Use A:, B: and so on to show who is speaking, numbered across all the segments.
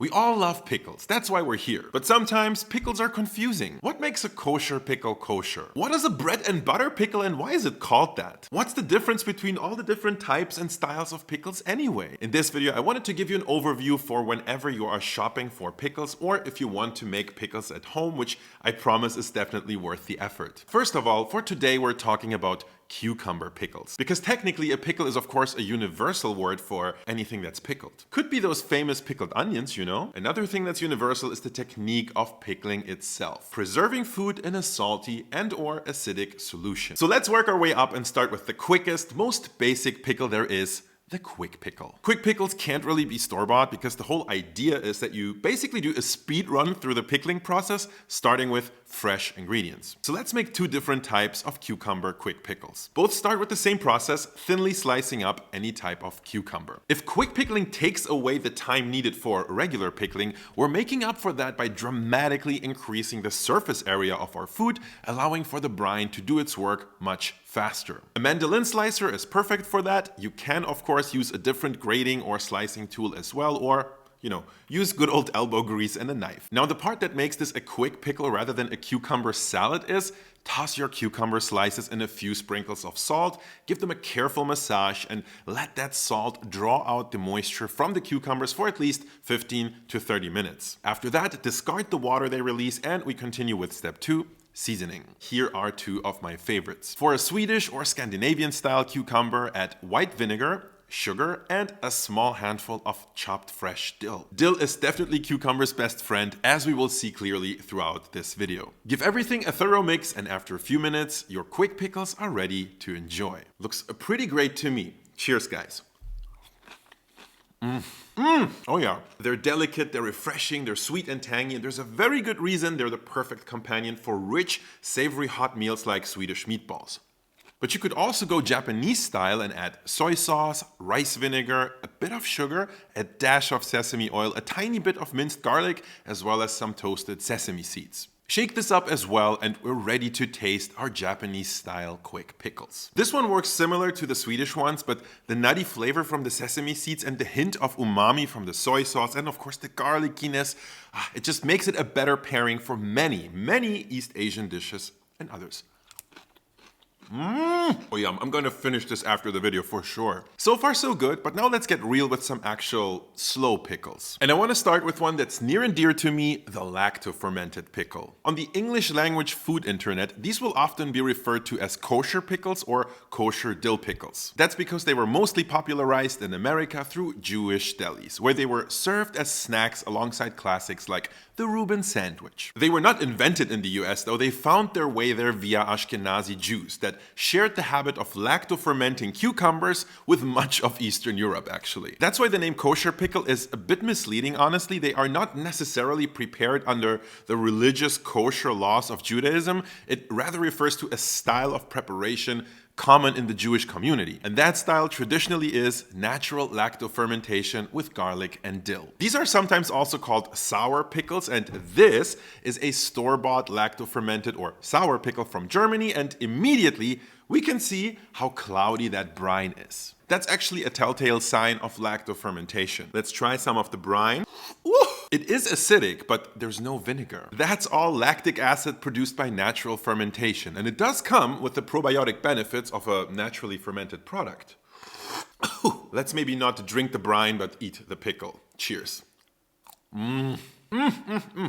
A: We all love pickles, that's why we're here. But sometimes pickles are confusing. What makes a kosher pickle kosher? What is a bread and butter pickle and why is it called that? What's the difference between all the different types and styles of pickles anyway? In this video, I wanted to give you an overview for whenever you are shopping for pickles or if you want to make pickles at home, which I promise is definitely worth the effort. First of all, for today, we're talking about cucumber pickles. Because technically a pickle is of course a universal word for anything that's pickled. Could be those famous pickled onions, you know? Another thing that's universal is the technique of pickling itself. Preserving food in a salty and or acidic solution. So let's work our way up and start with the quickest, most basic pickle there is, the quick pickle. Quick pickles can't really be store-bought because the whole idea is that you basically do a speed run through the pickling process, starting with fresh ingredients. So let's make two different types of cucumber quick pickles. Both start with the same process, thinly slicing up any type of cucumber. If quick pickling takes away the time needed for regular pickling, we're making up for that by dramatically increasing the surface area of our food, allowing for the brine to do its work much faster. A mandolin slicer is perfect for that. You can of course use a different grating or slicing tool as well, or use good old elbow grease and a knife. Now the part that makes this a quick pickle rather than a cucumber salad is toss your cucumber slices in a few sprinkles of salt, give them a careful massage and let that salt draw out the moisture from the cucumbers for at least 15 to 30 minutes. After that, discard the water they release and we continue with step 2. Seasoning. Here are two of my favorites. For a Swedish or Scandinavian style cucumber, add white vinegar, sugar, and a small handful of chopped fresh dill. Dill is definitely cucumber's best friend, as we will see clearly throughout this video. Give everything a thorough mix, and after a few minutes, your quick pickles are ready to enjoy. Looks pretty great to me. Cheers, guys. Oh yeah. They're delicate, they're refreshing, they're sweet and tangy, and there's a very good reason they're the perfect companion for rich, savory hot meals like Swedish meatballs. But you could also go Japanese style and add soy sauce, rice vinegar, a bit of sugar, a dash of sesame oil, a tiny bit of minced garlic, as well as some toasted sesame seeds. Shake this up as well and we're ready to taste our Japanese style quick pickles. This one works similar to the Swedish ones, but the nutty flavor from the sesame seeds and the hint of umami from the soy sauce and of course the garlickiness, it just makes it a better pairing for many East Asian dishes and others. Oh yeah, I'm gonna finish this after the video for sure. So far so good, but now let's get real with some actual slow pickles. And I want to start with one that's near and dear to me, the lacto-fermented pickle. On the English language food internet, these will often be referred to as kosher pickles or kosher dill pickles. That's because they were mostly popularized in America through Jewish delis, where they were served as snacks alongside classics like the Reuben sandwich. They were not invented in the US though, they found their way there via Ashkenazi Jews that shared the habit of lacto-fermenting cucumbers with much of Eastern Europe actually. That's why the name kosher pickle is a bit misleading honestly. They are not necessarily prepared under the religious kosher laws of Judaism. It rather refers to a style of preparation common in the Jewish community. And that style traditionally is natural lacto-fermentation with garlic and dill. These are sometimes also called sour pickles, and this is a store-bought lacto-fermented or sour pickle from Germany, and immediately we can see how cloudy that brine is. That's actually a telltale sign of lacto-fermentation. Let's try some of the brine. Ooh, it is acidic, but there's no vinegar. That's all lactic acid produced by natural fermentation, and it does come with the probiotic benefits of a naturally fermented product. Let's maybe not drink the brine, but eat the pickle. Cheers.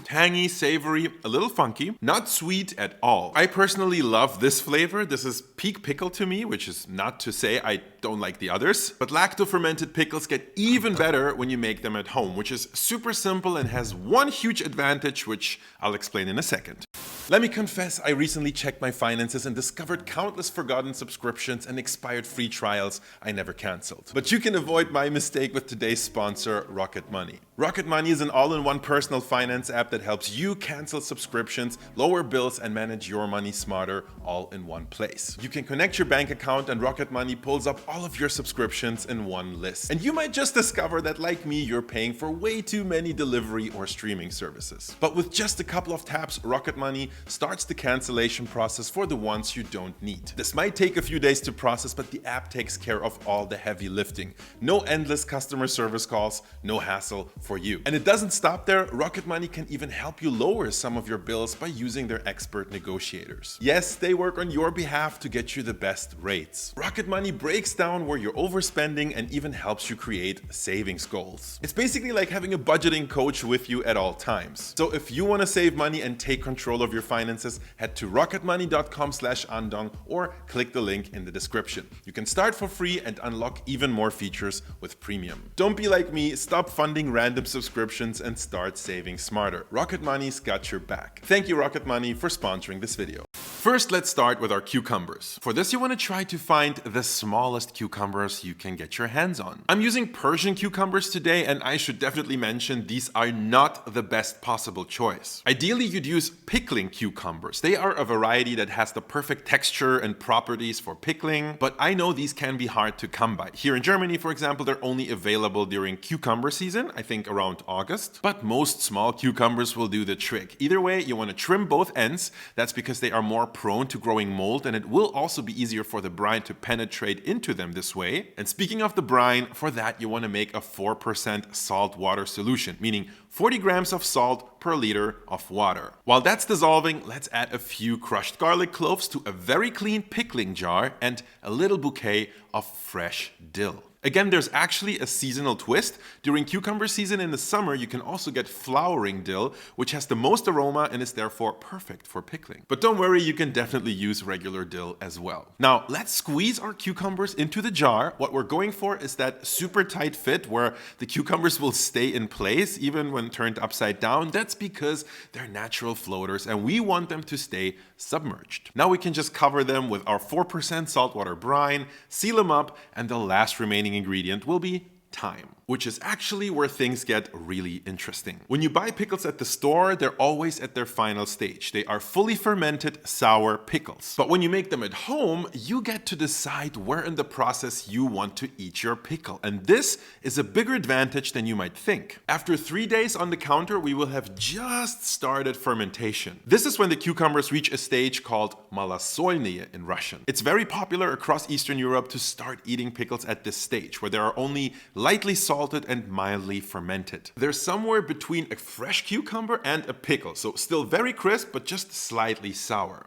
A: Tangy, savory, a little funky, not sweet at all. I personally love this flavor. This is peak pickle to me, which is not to say I don't like the others. But lacto-fermented pickles get even better when you make them at home, which is super simple and has one huge advantage, which I'll explain in a second. Let me confess, I recently checked my finances and discovered countless forgotten subscriptions and expired free trials I never canceled. But you can avoid my mistake with today's sponsor, Rocket Money. Rocket Money is an all-in-one personal finance app that helps you cancel subscriptions, lower bills, and manage your money smarter all in one place. You can connect your bank account and Rocket Money pulls up all of your subscriptions in one list. And you might just discover that, like me, you're paying for way too many delivery or streaming services. But with just a couple of taps, Rocket Money starts the cancellation process for the ones you don't need. This might take a few days to process, but the app takes care of all the heavy lifting. No endless customer service calls, no hassle for you. And it doesn't stop there. Rocket Money can even help you lower some of your bills by using their expert negotiators. Yes, they work on your behalf to get you the best rates. Rocket Money breaks down where you're overspending and even helps you create savings goals. It's basically like having a budgeting coach with you at all times. So if you want to save money and take control of your finances, head to rocketmoney.com/Andong or click the link in the description. You can start for free and unlock even more features with premium. Don't be like me, stop funding random subscriptions and start saving smarter. Rocket Money's got your back. Thank you, Rocket Money, for sponsoring this video. First, let's start with our cucumbers. For this, you want to try to find the smallest cucumbers you can get your hands on. I'm using Persian cucumbers today, and I should definitely mention these are not the best possible choice. Ideally, you'd use pickling cucumbers. They are a variety that has the perfect texture and properties for pickling, but I know these can be hard to come by. Here in Germany, for example, they're only available during cucumber season, I think around August, but most small cucumbers will do the trick. Either way, you want to trim both ends. That's because they are more prone to growing mold, and it will also be easier for the brine to penetrate into them this way. And speaking of the brine, for that you want to make a 4% salt water solution, meaning 40 grams of salt per liter of water. While that's dissolving, let's add a few crushed garlic cloves to a very clean pickling jar and a little bouquet of fresh dill. Again, there's actually a seasonal twist. During cucumber season in the summer, you can also get flowering dill, which has the most aroma and is therefore perfect for pickling. But don't worry, you can definitely use regular dill as well. Now, let's squeeze our cucumbers into the jar. What we're going for is that super tight fit where the cucumbers will stay in place even when turned upside down. That's because they're natural floaters and we want them to stay submerged. Now we can just cover them with our 4% saltwater brine, seal them up, and the last remaining ingredient will be thyme, which is actually where things get really interesting. When you buy pickles at the store, they're always at their final stage. They are fully fermented, sour pickles. But when you make them at home, you get to decide where in the process you want to eat your pickle. And this is a bigger advantage than you might think. After 3 days on the counter, we will have just started fermentation. This is when the cucumbers reach a stage called malasolnie in Russian. It's very popular across Eastern Europe to start eating pickles at this stage, where they are only lightly salted and mildly fermented. They're somewhere between a fresh cucumber and a pickle, so still very crisp, but just slightly sour.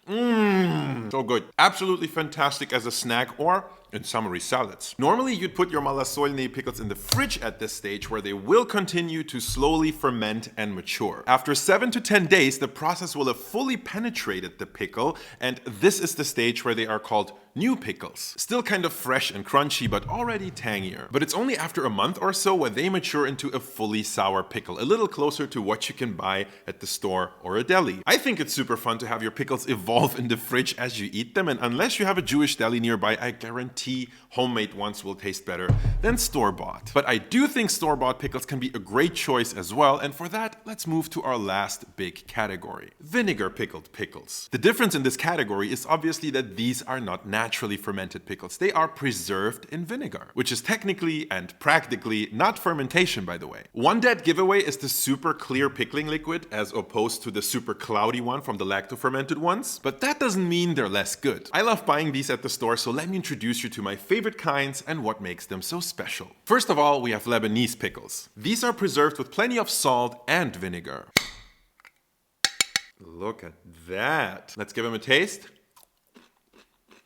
A: So good. Absolutely fantastic as a snack or in summery salads. Normally, you'd put your malasolnie pickles in the fridge at this stage where they will continue to slowly ferment and mature. After 7 to 10 days, the process will have fully penetrated the pickle, and this is the stage where they are called new pickles. Still kind of fresh and crunchy, but already tangier. But it's only after a month or so where they mature into a fully sour pickle, a little closer to what you can buy at the store or a deli. I think it's super fun to have your pickles evolve in the fridge as you eat them, and unless you have a Jewish deli nearby, I guarantee homemade ones will taste better than store-bought. But I do think store-bought pickles can be a great choice as well, and for that, let's move to our last big category: vinegar pickled pickles. The difference in this category is obviously that these are not naturally fermented pickles. They are preserved in vinegar, which is technically and practically not fermentation, by the way. One dead giveaway is the super clear pickling liquid as opposed to the super cloudy one from the lacto-fermented ones, but that doesn't mean they're less good. I love buying these at the store, so let me introduce you to my favorite kinds and what makes them so special. First of all, we have Lebanese pickles. These are preserved with plenty of salt and vinegar. Look at that. Let's give them a taste.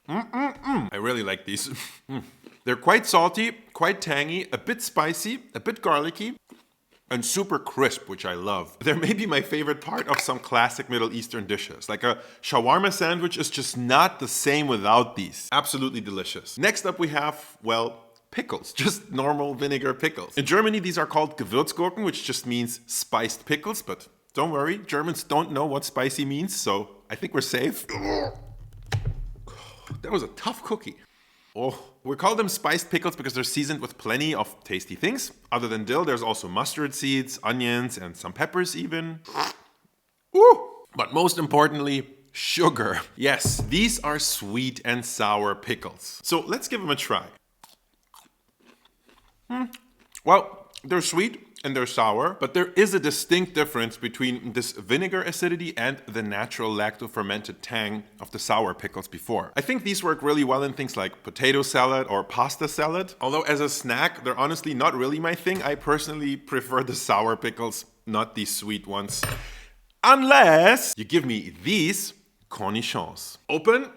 A: I really like these. They're quite salty, quite tangy, a bit spicy, a bit garlicky, and super crisp, which I love. They're maybe my favorite part of some classic Middle Eastern dishes. Like a shawarma sandwich is just not the same without these. Absolutely delicious. Next up we have, well, pickles, just normal vinegar pickles. In Germany, these are called Gewürzgurken, which just means spiced pickles, but don't worry, Germans don't know what spicy means, so I think we're safe. That was a tough cookie. Oh, we call them spiced pickles because they're seasoned with plenty of tasty things. Other than dill, there's also mustard seeds, onions, and some peppers even. Ooh! But most importantly, sugar. Yes, these are sweet and sour pickles. So let's give them a try. Well, they're sweet, and they're sour, but there is a distinct difference between this vinegar acidity and the natural lacto-fermented tang of the sour pickles before. I think these work really well in things like potato salad or pasta salad, although as a snack, they're honestly not really my thing. I personally prefer the sour pickles, not these sweet ones. Unless you give me these cornichons. Open.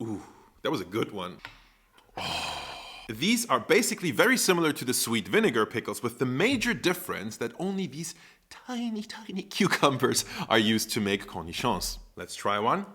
A: Ooh, that was a good one. These are basically very similar to the sweet vinegar pickles, with the major difference that only these tiny, tiny cucumbers are used to make cornichons. Let's try one.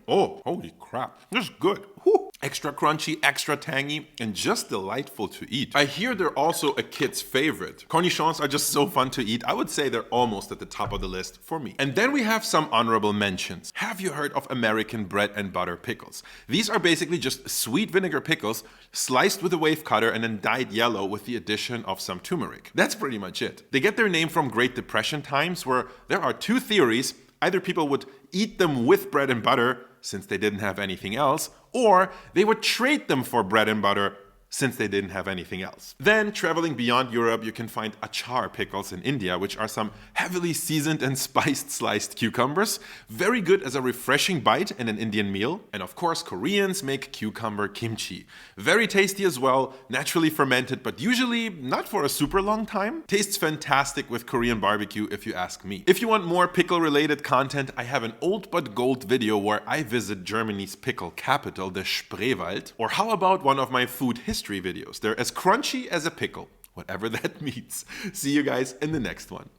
A: Oh, holy crap. This is good. Whew. Extra crunchy, extra tangy, and just delightful to eat. I hear they're also a kid's favorite. Cornichons are just so fun to eat. I would say they're almost at the top of the list for me. And then we have some honorable mentions. Have you heard of American bread and butter pickles? These are basically just sweet vinegar pickles sliced with a wave cutter and then dyed yellow with the addition of some turmeric. That's pretty much it. They get their name from Great Depression times, where there are two theories. Either people would eat them with bread and butter since they didn't have anything else, or they would trade them for bread and butter since they didn't have anything else. Then, traveling beyond Europe, you can find achar pickles in India, which are some heavily seasoned and spiced sliced cucumbers. Very good as a refreshing bite in an Indian meal. And of course, Koreans make cucumber kimchi. Very tasty as well, naturally fermented, but usually not for a super long time. Tastes fantastic with Korean barbecue, if you ask me. If you want more pickle-related content, I have an old but gold video where I visit Germany's pickle capital, the Spreewald. Or how about one of my food history videos? They're as crunchy as a pickle, whatever that means. See you guys in the next one.